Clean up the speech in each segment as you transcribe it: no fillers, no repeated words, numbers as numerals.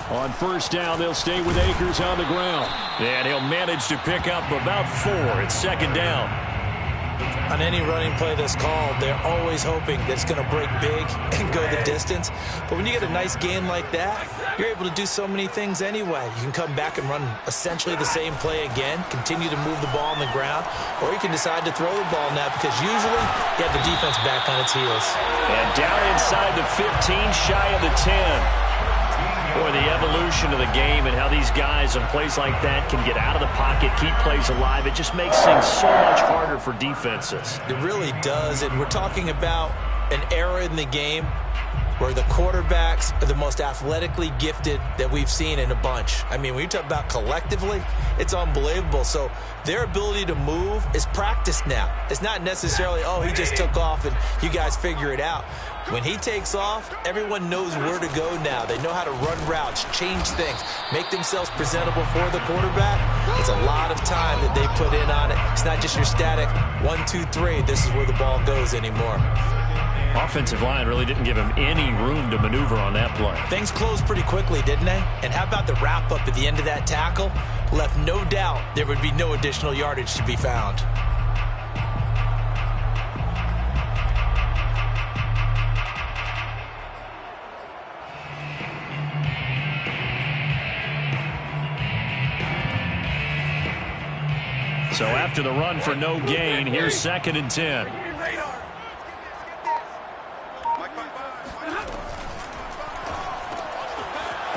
On first down, they'll stay with Akers on the ground. And he'll manage to pick up about 4. It's second down. On any running play that's called, they're always hoping that it's going to break big and go the distance. But when you get a nice game like that, you're able to do so many things anyway. You can come back and run essentially the same play again, continue to move the ball on the ground, or you can decide to throw the ball now because usually you have the defense back on its heels. And down inside the 15, shy of the 10. Boy, the evolution of the game and how these guys on plays like that can get out of the pocket, keep plays alive, it just makes things so much harder for defenses. It really does, and we're talking about an era in the game where the quarterbacks are the most athletically gifted that we've seen in a bunch. I mean, when you talk about collectively, it's unbelievable. So their ability to move is practiced now. It's not necessarily, oh, he just took off and you guys figure it out. When he takes off, everyone knows where to go now. They know how to run routes, change things, make themselves presentable for the quarterback. It's a lot of time that they put in on it. It's not just your static 1, 2, 3, this is where the ball goes anymore. Offensive line really didn't give him any room to maneuver on that play. Things closed pretty quickly, didn't they? And how about the wrap-up at the end of that tackle? Left no doubt there would be no additional yardage to be found. So after the run for no gain, here's 2nd and 10.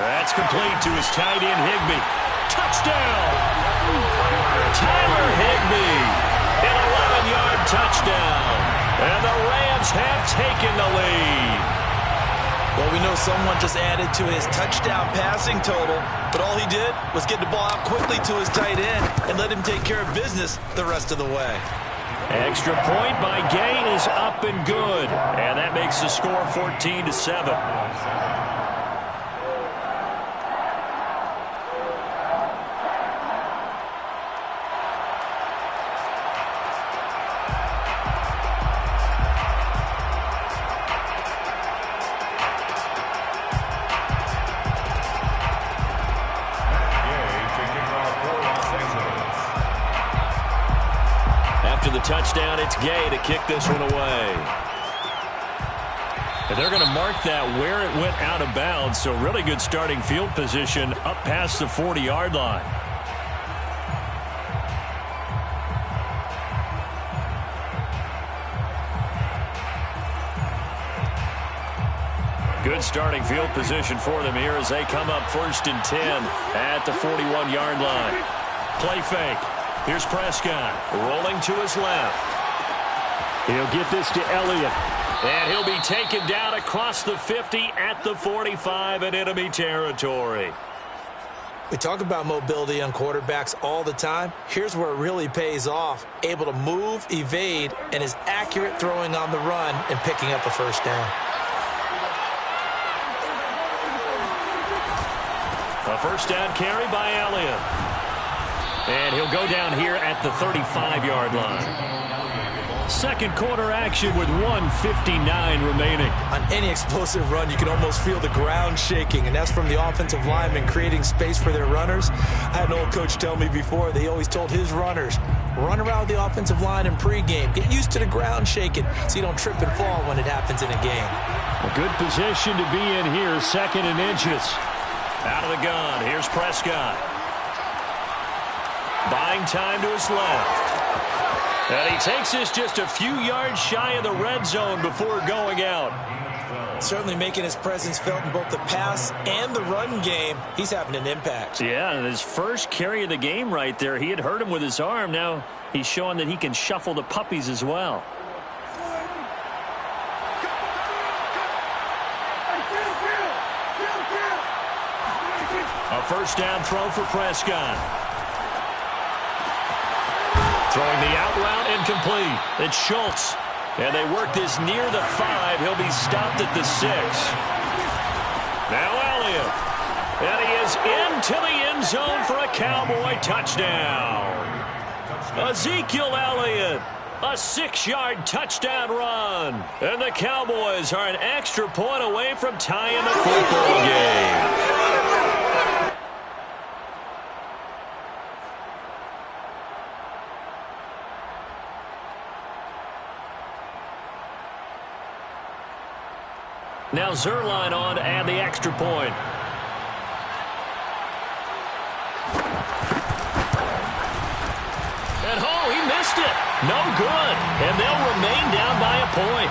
That's complete to his tight end, Higbee. Touchdown! Tyler Higbee, an 11-yard touchdown. And the Rams have taken the lead. Well, we know someone just added to his touchdown passing total, but all he did was get the ball out quickly to his tight end and let him take care of business the rest of the way. Extra point by Gain is up and good. And that makes the score 14-7. Touchdown, it's Gay to kick this one away. And they're going to mark that where it went out of bounds, so really good starting field position up past the 40-yard line. Good starting field position for them here as they come up 1st and 10 at the 41-yard line. Play fake. Here's Prescott rolling to his left. He'll get this to Elliott. And he'll be taken down across the 50 at the 45 in enemy territory. We talk about mobility on quarterbacks all the time. Here's where it really pays off. Able to move, evade, and is accurate throwing on the run and picking up a first down. A first down carry by Elliott. And he'll go down here at the 35-yard line. Second quarter action with 1:59 remaining. On any explosive run, you can almost feel the ground shaking, and that's from the offensive linemen creating space for their runners. I had an old coach tell me before, they always told his runners, run around the offensive line in pregame. Get used to the ground shaking so you don't trip and fall when it happens in a game. A good position to be in here, 2nd and inches. Out of the gun, here's Prescott. Buying time to his left. And he takes this just a few yards shy of the red zone before going out. Certainly making his presence felt in both the pass and the run game. He's having an impact. Yeah, and his first carry of the game right there, he had hurt him with his arm. Now he's showing that he can shuffle the puppies as well. A first down throw for Prescott. Throwing the out route incomplete. It's Schultz. And they work this near the 5. He'll be stopped at the 6. Now Elliott. And he is into the end zone for a Cowboy touchdown. Ezekiel Elliott A 6-yard touchdown run. And the Cowboys are an extra point away from tying the football game. Now Zerline on to add the extra point. And he missed it. No good. And they'll remain down by a point.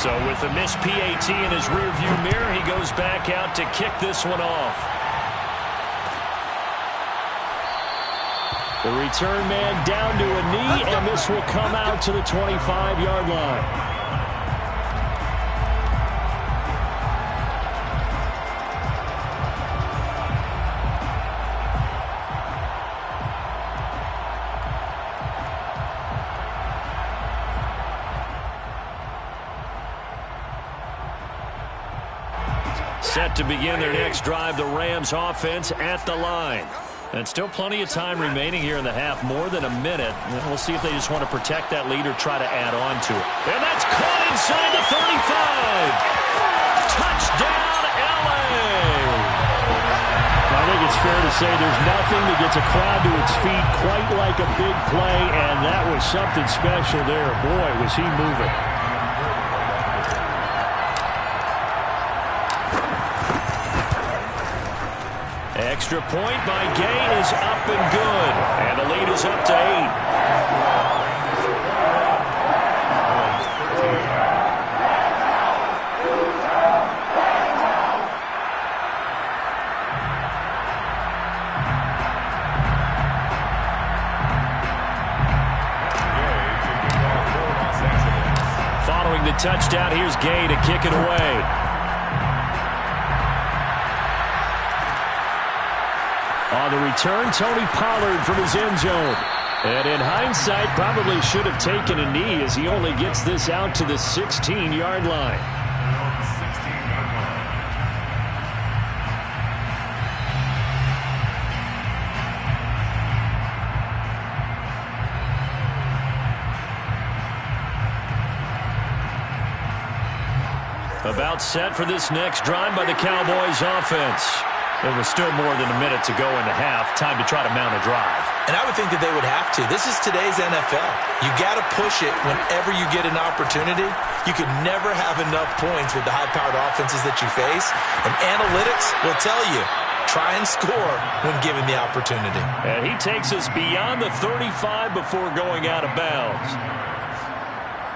So with a missed PAT in his rearview mirror, he goes back out to kick this one off. The return man down to a knee, and this will come out to the 25-yard line. Set to begin their next drive, the Rams offense at the line. And still plenty of time remaining here in the half, more than a minute. We'll see if they just want to protect that lead or try to add on to it. And that's caught inside the 35. Touchdown, L.A. I think it's fair to say there's nothing that gets a crowd to its feet quite like a big play, and that was something special there. Boy, was he moving. Extra point by Gay is up and good. And the lead is up to 8. Following the touchdown, here's Gay to kick it away. On the return, Tony Pollard from his end zone. And in hindsight, probably should have taken a knee as he only gets this out to the 16-yard line. About set for this next drive by the Cowboys offense. It was still more than a minute to go in the half. Time to try to mount a drive. And I would think that they would have to. This is today's NFL. You got to push it whenever you get an opportunity. You can never have enough points with the high-powered offenses that you face. And analytics will tell you, try and score when given the opportunity. And he takes us beyond the 35 before going out of bounds.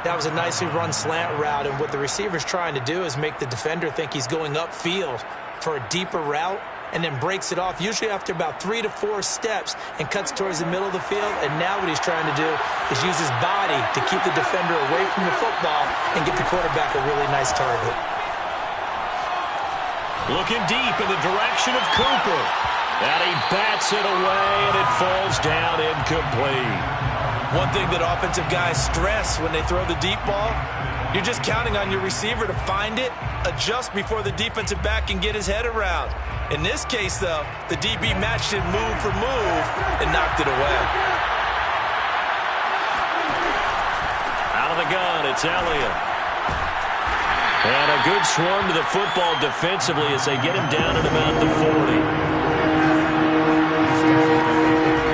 That was a nicely run slant route, and what the receiver's trying to do is make the defender think he's going upfield for a deeper route, and then breaks it off, usually after about 3 to 4 steps, and cuts towards the middle of the field. And now what he's trying to do is use his body to keep the defender away from the football and get the quarterback a really nice target. Looking deep in the direction of Cooper. And he bats it away, and it falls down incomplete. One thing that offensive guys stress when they throw the deep ball, you're just counting on your receiver to find it, adjust before the defensive back can get his head around. In this case, though, the DB matched it move for move and knocked it away. Out of the gun, it's Elliott. And a good swarm to the football defensively as they get him down at about the 40.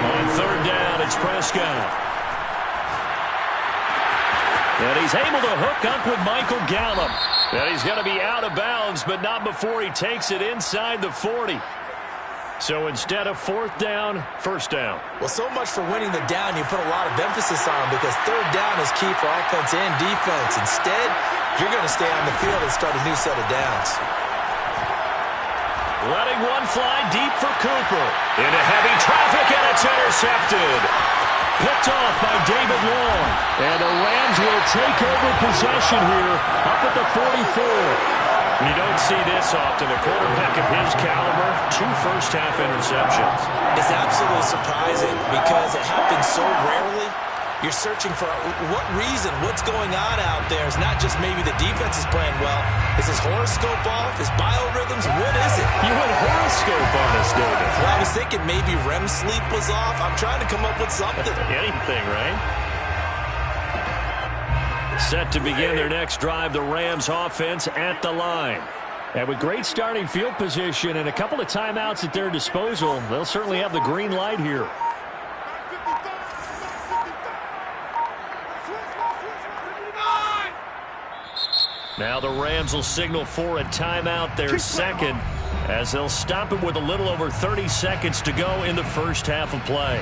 On third down, it's Prescott. And he's able to hook up with Michael Gallup. And he's going to be out of bounds, but not before he takes it inside the 40. So instead of fourth down, first down. Well, so much for winning the down you put a lot of emphasis on, because third down is key for offense and defense. Instead, you're going to stay on the field and start a new set of downs. Letting one fly deep for Cooper. Into heavy traffic, and it's intercepted. Picked off by David Long. And the Rams will take over possession here up at the 44. You don't see this often. A quarterback of his caliber, 2 first-half interceptions. It's absolutely surprising because it happens so rarely. You're searching for what reason, what's going on out there. It's not just maybe the defense is playing well. Is his horoscope off? His biorhythms? What is it? You went horoscope on us, David. Well, I was thinking maybe REM sleep was off. I'm trying to come up with something. Anything, right? Set to begin their next drive, the Rams offense at the line. And with great starting field position and a couple of timeouts at their disposal, they'll certainly have the green light here. Now the Rams will signal for a timeout, their second, as they'll stop it with a little over 30 seconds to go in the first half of play.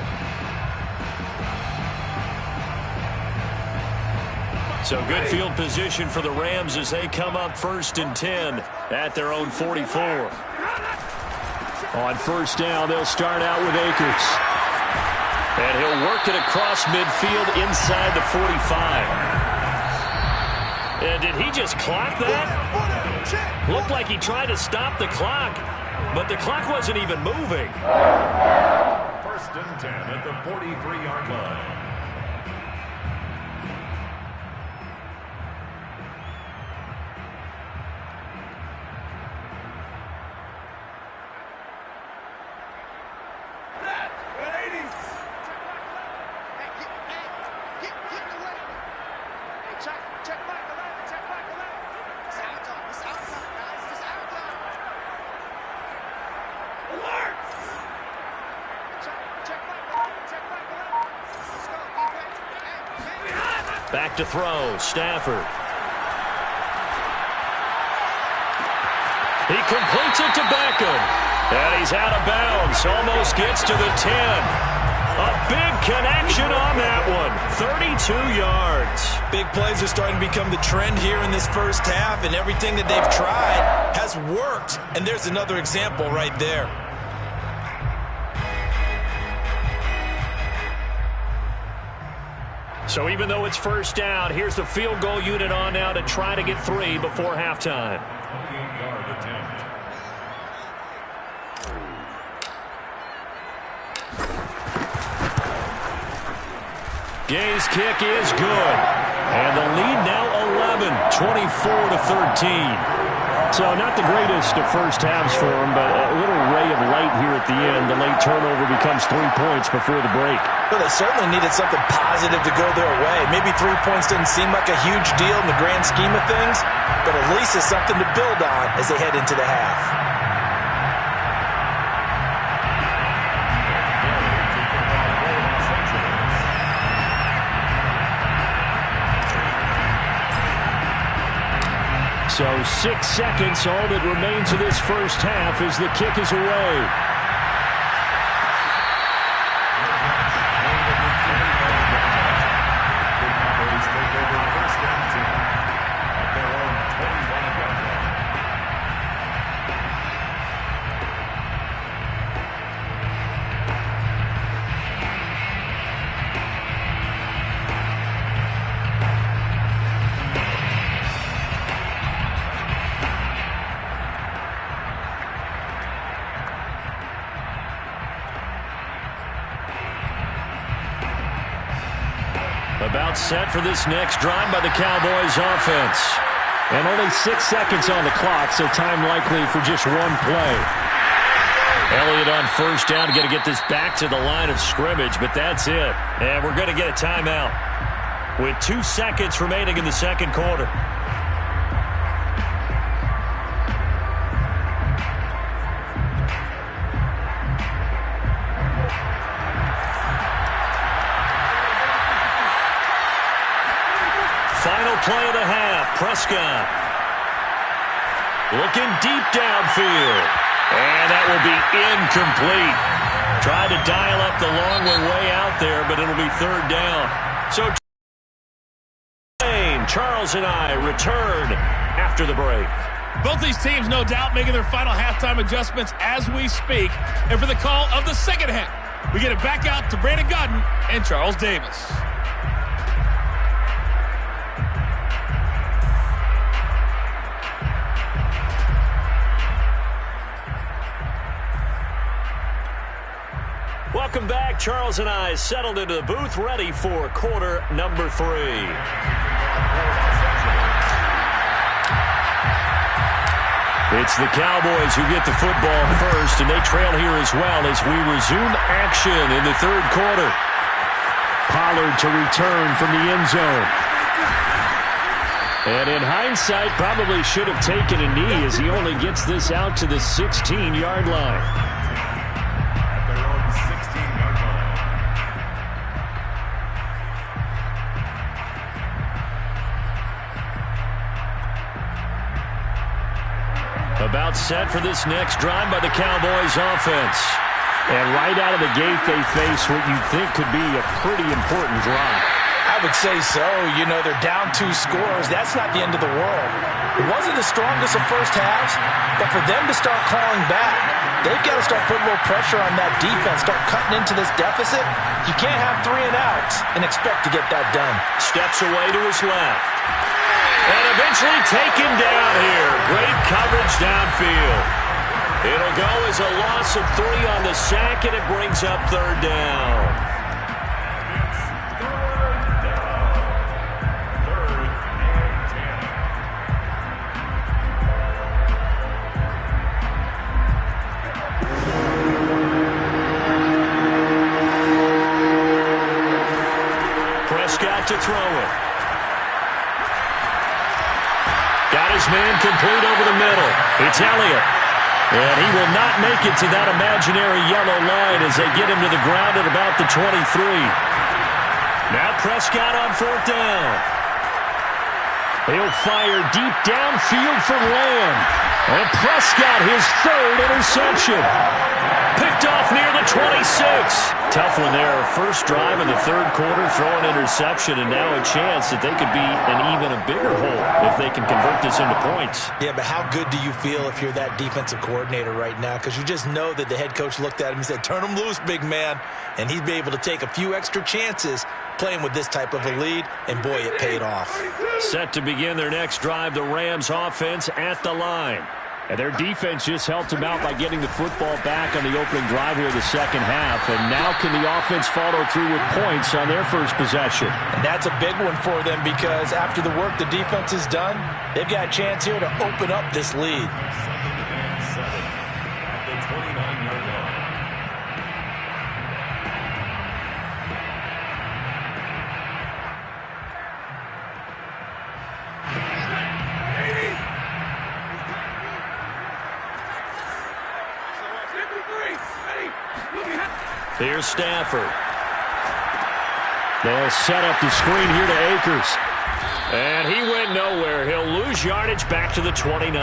So good field position for the Rams as they come up 1st and 10 at their own 44. On first down, they'll start out with Akers. And he'll work it across midfield inside the 45. And did he just clock that? Looked like he tried to stop the clock, but the clock wasn't even moving. 1st and 10 at the 43-yard line. Back to throw, Stafford. He completes it to Beckham. And he's out of bounds. Almost gets to the 10. A big connection on that one. 32 yards. Big plays are starting to become the trend here in this first half, and everything that they've tried has worked. And there's another example right there. So even though it's first down, here's the field goal unit on now to try to get 3 before halftime. 28-yard attempt. Gay's kick is good. And the lead now 11, 24-13. So not the greatest of first halves for him, but a little ray of light here at the end. The late turnover becomes 3 points before the break. Well, they certainly needed something positive to go their way. Maybe 3 points didn't seem like a huge deal in the grand scheme of things, but at least it's something to build on as they head into the half. So 6 seconds, all that remains of this first half as the kick is away. About set for this next drive by the Cowboys offense. And only 6 seconds on the clock, so time likely for just one play. Elliott on first down, going to get this back to the line of scrimmage, but that's it. And we're going to get a timeout with 2 seconds remaining in the second quarter. Final play of the half. Prescott looking deep downfield. And that will be incomplete. Tried to dial up the long way out there, but it'll be 3rd down. So Charles and I return after the break. Both these teams, no doubt, making their final halftime adjustments as we speak. And for the call of the second half, We get it back out to Brandon Godden and Charles Davis. Welcome back. Charles and I settled into the booth, ready for quarter number 3. It's the Cowboys who get the football first, and they trail here as well as we resume action in the third quarter. Pollard to return from the end zone. And in hindsight, probably should have taken a knee as he only gets this out to the 16-yard line. About set for this next drive by the Cowboys offense. And right out of the gate, they face what you think could be a pretty important drive. I would say so. You know, they're down 2 scores. That's not the end of the world. It wasn't the strongest of first halves, but for them to start clawing back, they've got to start putting a little pressure on that defense, start cutting into this deficit. You can't have 3 and outs and expect to get that done. Steps away to his left. And eventually taken down here. Great coverage downfield. It'll go as a loss of 3 on the sack, and it brings up third down. Prescott to throw it. Got his man complete over the middle. It's Elliott. And he will not make it to that imaginary yellow line as they get him to the ground at about the 23. Now Prescott on 4th down. He'll fire deep downfield for Lamb. And Prescott, his 3rd interception. Picked off near the 26. Tough one there. First drive in the third quarter, throwing interception, and now a chance that they could be in even a bigger hole if they can convert this into points. Yeah, but how good do you feel if you're that defensive coordinator right now? Because you just know that the head coach looked at him and said, turn him loose, big man. And he'd be able to take a few extra chances playing with this type of a lead, and boy, it paid off. Set to begin their next drive, the Rams offense at the line. And their defense just helped them out by getting the football back on the opening drive here in the second half. And now can the offense follow through with points on their first possession? And that's a big one for them because after the work the defense has done, they've got a chance here to open up this lead. Here's Stafford. They'll set up the screen here to Akers. And he went nowhere. He'll lose yardage back to the 29.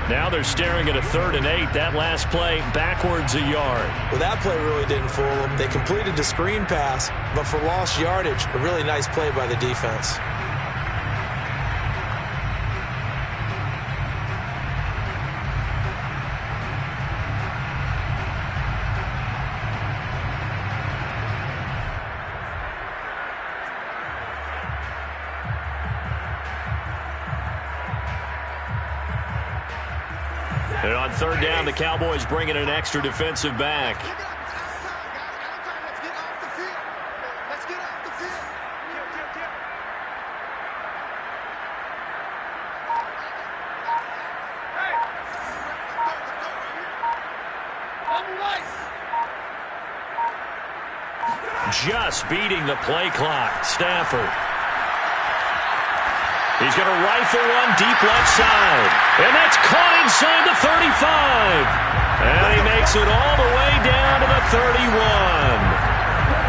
Now they're staring at a 3rd and 8. That last play backwards a yard. Well, that play really didn't fool them. They completed the screen pass, but for lost yardage, a really nice play by the defense. And on 3rd down, the Cowboys bring in an extra defensive back. Just beating the play clock. Stafford. He's going to rifle one deep left side. And that's caught inside the 35. And he makes it all the way down to the 31.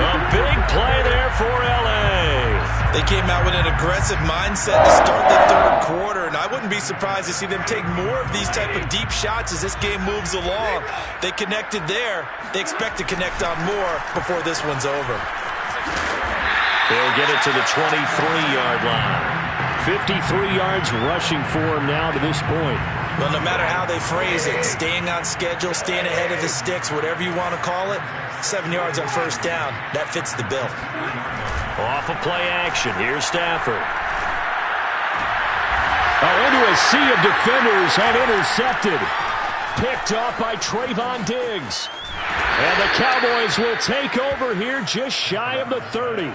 A big play there for L.A. They came out with an aggressive mindset to start the third quarter, and I wouldn't be surprised to see them take more of these type of deep shots as this game moves along. They connected there. They expect to connect on more before this one's over. They'll get it to the 23-yard line. 53 yards rushing for him now to this point. Well, no matter how they phrase it, staying on schedule, staying ahead of the sticks, whatever you want to call it, 7 yards on first down, that fits the bill. Off of play action, here's Stafford. Into a sea of defenders and intercepted. Picked off by Trayvon Diggs. And the Cowboys will take over here just shy of the 30.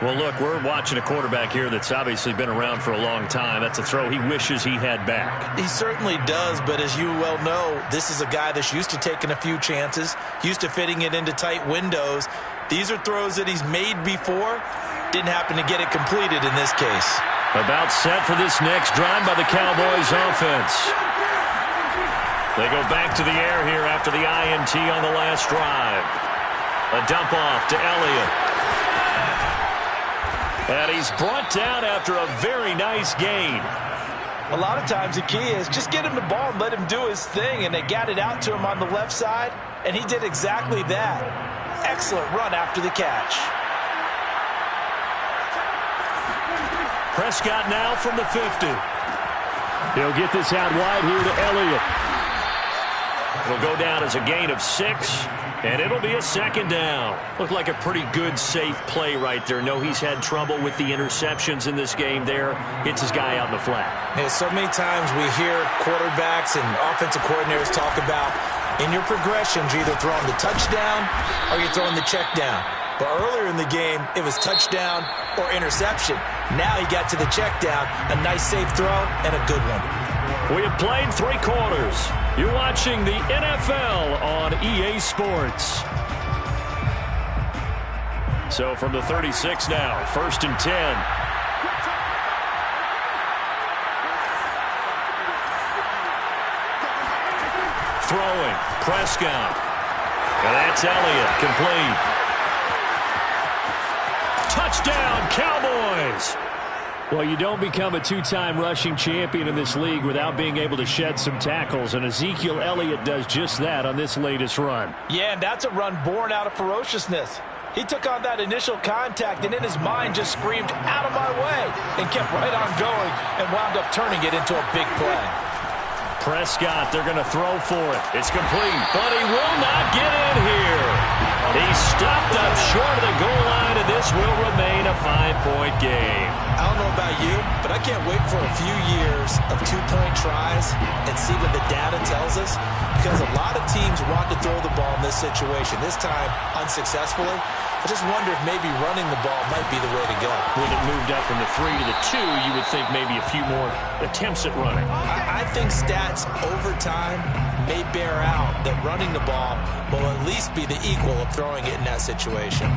Well, look, we're watching a quarterback here that's obviously been around for a long time. That's a throw he wishes he had back. He certainly does, but as you well know, this is a guy that's used to taking a few chances, used to fitting it into tight windows. These are throws that he's made before. Didn't happen to get it completed in this case. About set for this next drive by the Cowboys offense. They go back to the air here after the INT on the last drive. A dump off to Elliott. And he's brought down after a very nice gain. A lot of times the key is just get him the ball and let him do his thing, and they got it out to him on the left side, and he did exactly that. Excellent run after the catch. Prescott now from the 50. He'll get this out wide here to Elliott. It'll go down as a gain of 6, and it'll be a second down. Looked like a pretty good, safe play right there. No, he's had trouble with the interceptions in this game there. Hits his guy out in the flat. Yeah, so many times we hear quarterbacks and offensive coordinators talk about in your progressions, you're either throwing the touchdown or you're throwing the check down. But earlier in the game, it was touchdown or interception. Now he got to the check down, a nice safe throw, and a good one. We have played 3 quarters. You're watching the NFL on EA Sports. So from the 36 now, 1st and 10. Throwing, Prescott. And that's Elliott, complete. Touchdown, Cowboys! Well, you don't become a 2-time rushing champion in this league without being able to shed some tackles, and Ezekiel Elliott does just that on this latest run. Yeah, and that's a run born out of ferociousness. He took on that initial contact and in his mind just screamed, "Out of my way," and kept right on going and wound up turning it into a big play. Prescott, they're going to throw for it. It's complete, but he will not get in here. He stopped up short of the goal line, and this will remain a 5-point game. I don't know about you, but I can't wait for a few years of 2-point tries and see what the data tells us, because a lot of teams want to throw the ball in this situation. This time, unsuccessfully. I just wonder if maybe running the ball might be the way to go. When it moved up from the 3 to the 2, you would think maybe a few more attempts at running. I think stats over time may bear out that running the ball will at least be the equal of throwing it in that situation.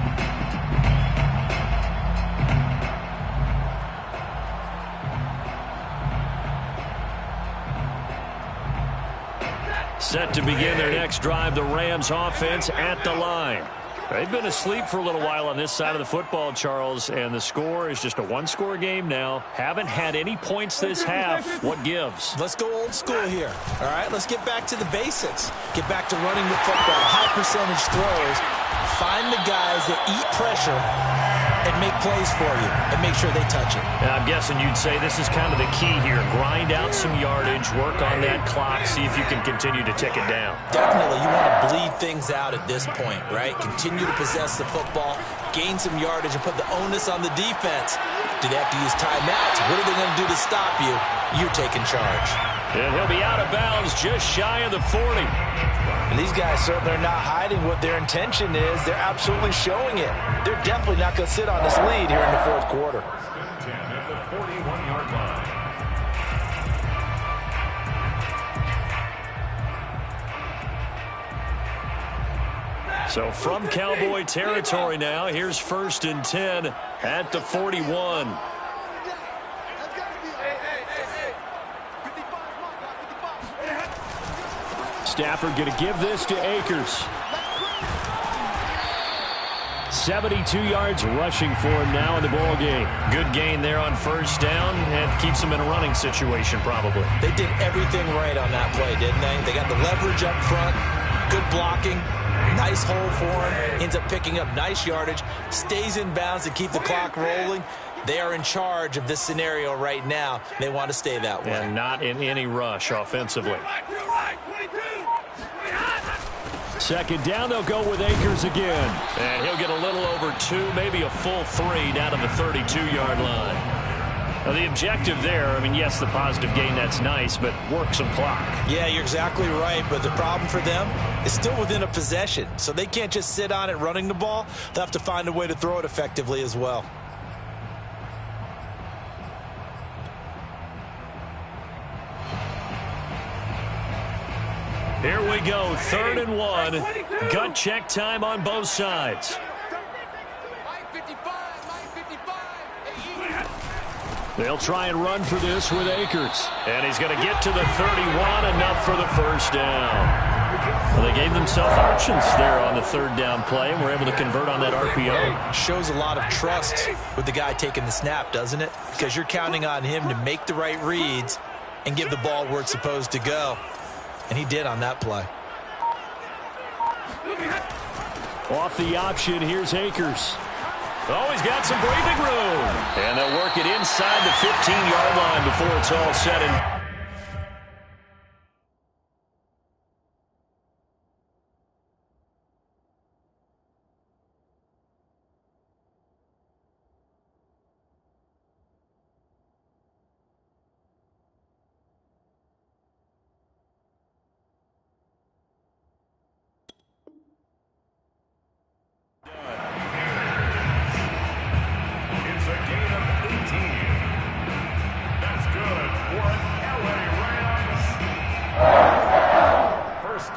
Set to begin their next drive, the Rams offense at the line. They've been asleep for a little while on this side of the football, Charles, and the score is just a 1-score game now. Haven't had any points this half. What gives? Let's go old school here. All right, let's get back to the basics. Get back to running the football, high percentage throws. Find the guys that eat pressure and make plays for you and make sure they touch it. And I'm guessing you'd say this is kind of the key here. Grind out some yardage, work on that clock, see if you can continue to tick it down. Definitely, you want to bleed things out at this point, right? Continue to possess the football, gain some yardage, and put the onus on the defense. Do they have to use timeouts? What are they going to do to stop you? You're taking charge. And he'll be out of bounds just shy of the 40. And these guys certainly are not hiding what their intention is. They're absolutely showing it. They're definitely not going to sit on this lead here in the 4th quarter. At the 41-yard line. So from Cowboy territory now, here's 1st and 10 at the 41. Stafford going to give this to Akers. 72 yards rushing for him now in the ball game. Good gain there on 1st down and keeps him in a running situation probably. They did everything right on that play, didn't they? They got the leverage up front, good blocking, nice hole for him, ends up picking up nice yardage, stays in bounds to keep the clock rolling. They are in charge of this scenario right now. They want to stay that way. And not in any rush offensively. Second down, they'll go with Akers again. And he'll get a little over 2, maybe a full 3 down to the 32-yard line. Now, the objective there, I mean, yes, the positive gain, that's nice, but work some clock. Yeah, you're exactly right, but the problem for them is still within a possession, so they can't just sit on it running the ball. They'll have to find a way to throw it effectively as well. Here we go, 3rd and 1. Gut check time on both sides. They'll try and run for this with Akers. And he's going to get to the 31, enough for the first down. Well, they gave themselves options there on the 3rd down play, and were able to convert on that RPO. Shows a lot of trust with the guy taking the snap, doesn't it? Because you're counting on him to make the right reads and give the ball where it's supposed to go. And he did on that play. Off the option, here's Akers. Oh, he's got some breathing room. And they'll work it inside the 15-yard line before it's all said and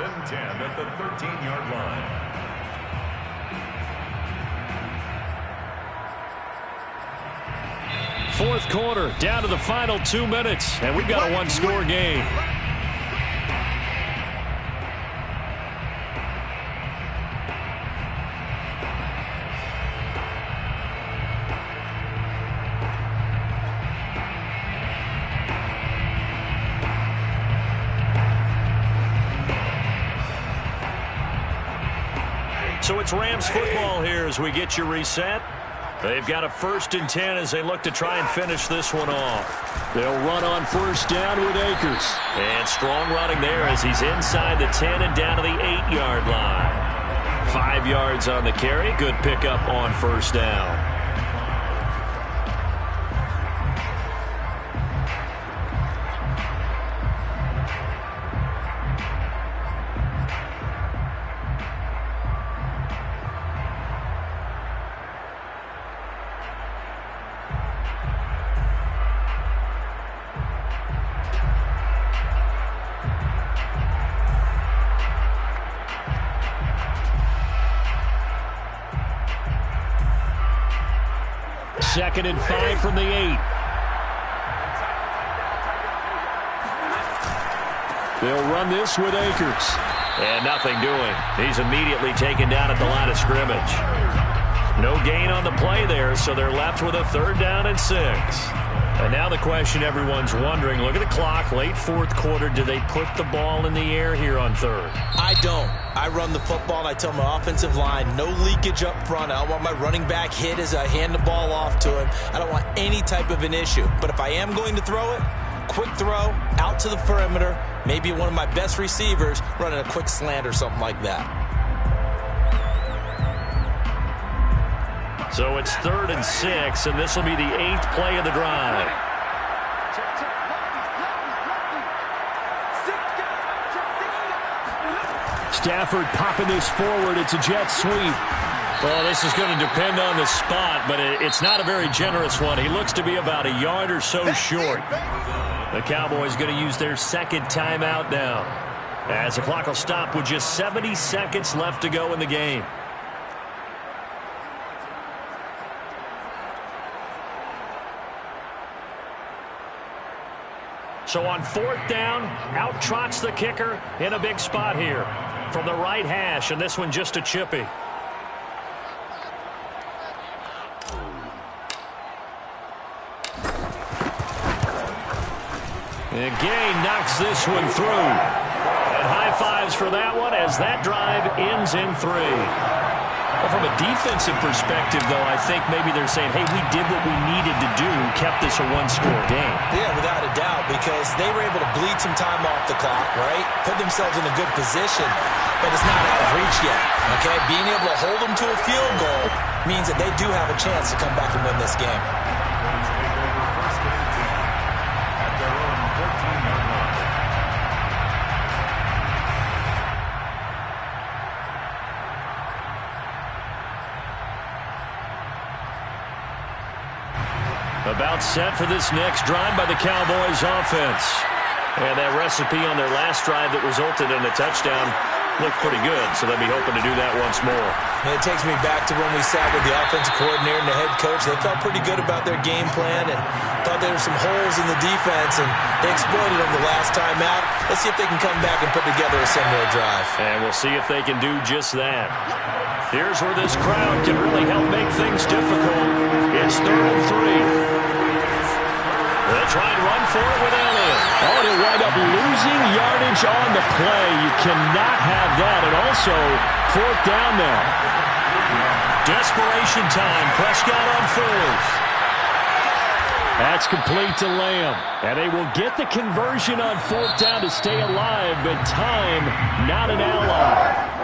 and 10 at the 13-yard line. Fourth quarter, down to the final 2 minutes, and we've got a one-score game. So it's Rams football here as we get you reset. They've got a 1st and 10 as they look to try and finish this one off. They'll run on 1st down with Akers. And strong running there as he's inside the 10 and down to the 8-yard line. 5 yards on the carry. Good pickup on 1st down. Second and 5 from the 8. They'll run this with Akers. And nothing doing. He's immediately taken down at the line of scrimmage. No gain on the play there, so they're left with a 3rd down and 6. And now the question everyone's wondering, look at the clock, late 4th quarter, do they put the ball in the air here on 3rd? I don't. I run the football, and I tell my offensive line, no leakage up front. I don't want my running back hit as I hand the ball off to him. I don't want any type of an issue. But if I am going to throw it, quick throw, out to the perimeter, maybe one of my best receivers running a quick slant or something like that. So it's 3rd and 6, and this will be the 8th play of the drive. Stafford popping this forward. It's a jet sweep. Well, this is going to depend on the spot, but it's not a very generous one. He looks to be about a yard or so short. The Cowboys going to use their 2nd timeout now, as the clock will stop with just 70 seconds left to go in the game. So on 4th down, out trots the kicker in a big spot here from the right hash, and this one just a chippy. And Gay knocks this one through. And high fives for that one as that drive ends in 3. Well, from a defensive perspective, though, I think maybe they're saying, hey, we did what we needed to do, kept this a one-score game. Yeah, without a doubt, because they were able to bleed some time off the clock, right? Put themselves in a good position, but it's not out of reach yet, okay? Being able to hold them to a field goal means that they do have a chance to come back and win this game. Let's take over first and 10 at their own 14-yard line. About set for this next drive by the Cowboys offense. And that recipe on their last drive that resulted in a touchdown looked pretty good, so they'll be hoping to do that once more. And it takes me back to when we sat with the offensive coordinator and the head coach. They felt pretty good about their game plan and thought there were some holes in the defense, and they exploited them the last time out. Let's see if they can come back and put together a similar drive. And we'll see if they can do just that. Here's where this crowd can really help make things difficult. It's 3rd and 3. They'll try and run for it with Elliott. Oh, and he'll wind up losing yardage on the play. You cannot have that. And also, 4th down now. Desperation time. Prescott on 4th. That's complete to Lamb. And they will get the conversion on 4th down to stay alive, but time not an ally.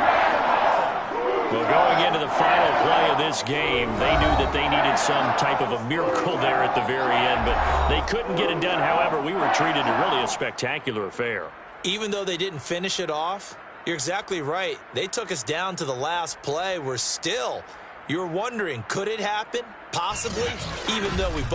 Well, going into the final play of this game, they knew that they needed some type of a miracle there at the very end, but they couldn't get it done. However, we were treated to really a spectacular affair. Even though they didn't finish it off, you're exactly right. They took us down to the last play. We're still, you're wondering, could it happen? Possibly, even though we both